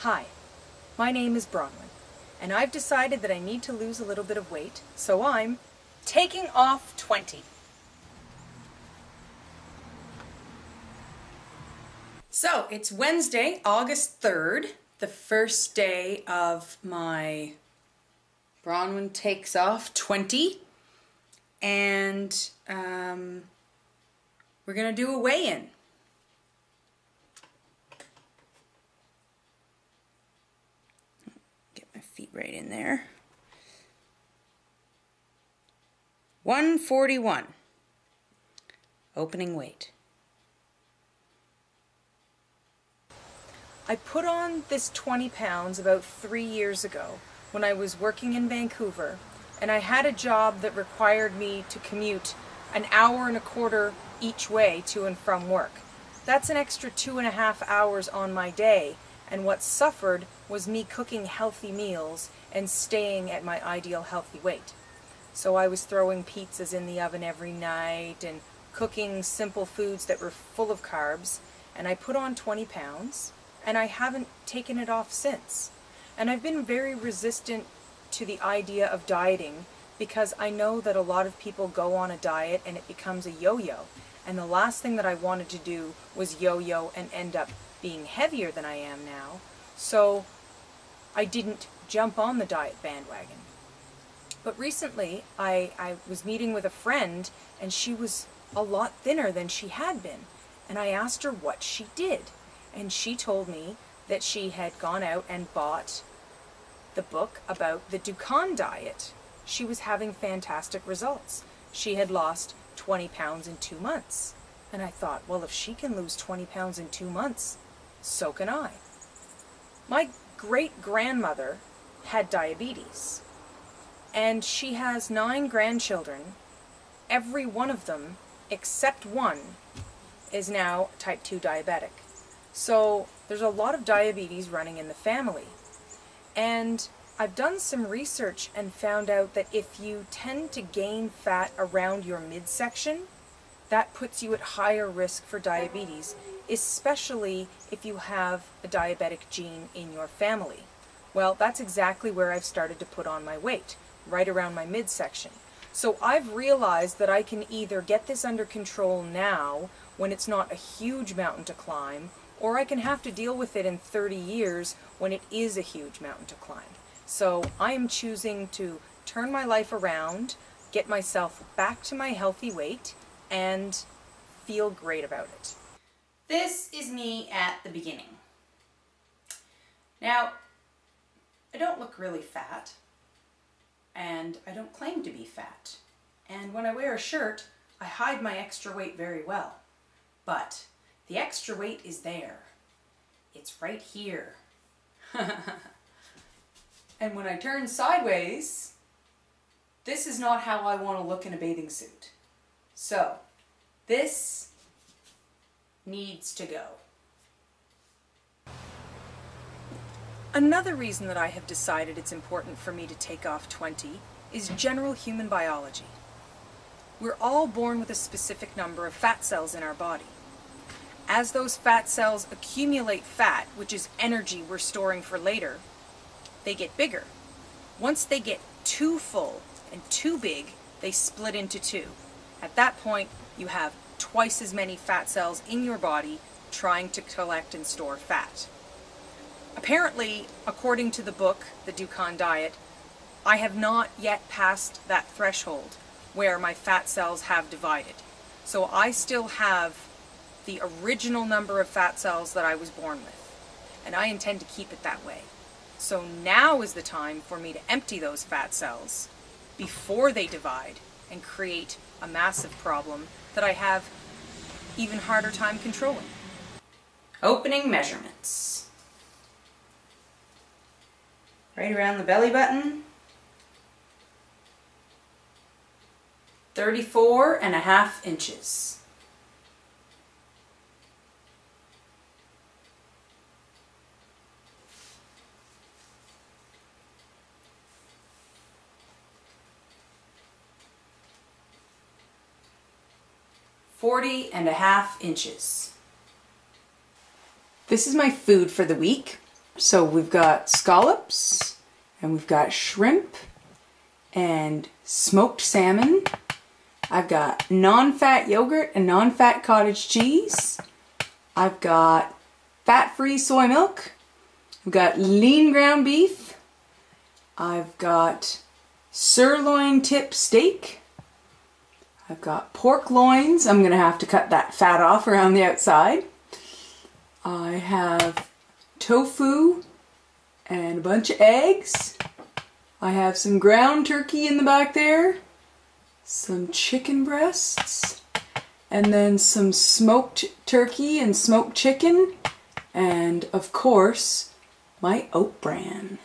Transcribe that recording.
Hi, my name is Bronwyn, and I've decided that I need to lose a little bit of weight, so I'm taking off 20. So it's Wednesday, August 3rd, the first day of my Bronwyn Takes Off 20, and we're going to do a weigh-in. Feet right in there. 141. Opening weight. I put on this 20 pounds about 3 years ago when I was working in Vancouver, and I had a job that required me to commute an hour and a quarter each way to and from work. That's an extra 2.5 hours on my day. And what suffered was me cooking healthy meals and staying at my ideal healthy weight. So I was throwing pizzas in the oven every night and cooking simple foods that were full of carbs. And I put on 20 pounds and I haven't taken it off since. And I've been very resistant to the idea of dieting because I know that a lot of people go on a diet and it becomes a yo-yo. And the last thing that I wanted to do was yo-yo and end up being heavier than I am now, so I didn't jump on the diet bandwagon. But recently I was meeting with a friend and she was a lot thinner than she had been, and I asked her what she did, and she told me that she had gone out and bought the book about the Dukan diet. She was having fantastic results. She had lost 20 pounds in 2 months. And I thought, well, if she can lose 20 pounds in 2 months, so can I. My great-grandmother had diabetes, and she has 9 grandchildren. Every one of them, except one, is now type 2 diabetic. So there's a lot of diabetes running in the family. And I've done some research and found out that if you tend to gain fat around your midsection, that puts you at higher risk for diabetes, especially if you have a diabetic gene in your family. Well, that's exactly where I've started to put on my weight, right around my midsection. So I've realized that I can either get this under control now, when it's not a huge mountain to climb, or I can have to deal with it in 30 years when it is a huge mountain to climb. So I am choosing to turn my life around, get myself back to my healthy weight, and feel great about it. This is me at the beginning. Now, I don't look really fat, and I don't claim to be fat. And when I wear a shirt, I hide my extra weight very well. But the extra weight is there. It's right here. And when I turn sideways, this is not how I want to look in a bathing suit. So, this needs to go. Another reason that I have decided it's important for me to take off 20 is general human biology. We're all born with a specific number of fat cells in our body. As those fat cells accumulate fat, which is energy we're storing for later, they get bigger. Once they get too full and too big, they split into two. At that point, you have twice as many fat cells in your body trying to collect and store fat. Apparently, according to the book, The Dukan Diet, I have not yet passed that threshold where my fat cells have divided. So I still have the original number of fat cells that I was born with, and I intend to keep it that way. So now is the time for me to empty those fat cells before they divide and create a massive problem that I have even harder time controlling. Opening measurements. Right around the belly button. 34.5 inches. Forty and a half inches. This is my food for the week. So we've got scallops, and we've got shrimp, and smoked salmon. I've got non-fat yogurt and non-fat cottage cheese. I've got fat-free soy milk. I've got lean ground beef. I've got sirloin tip steak. I've got pork loins. I'm going to have to cut that fat off around the outside. I have tofu and a bunch of eggs. I have some ground turkey in the back there, some chicken breasts, and then some smoked turkey and smoked chicken, and of course my oat bran.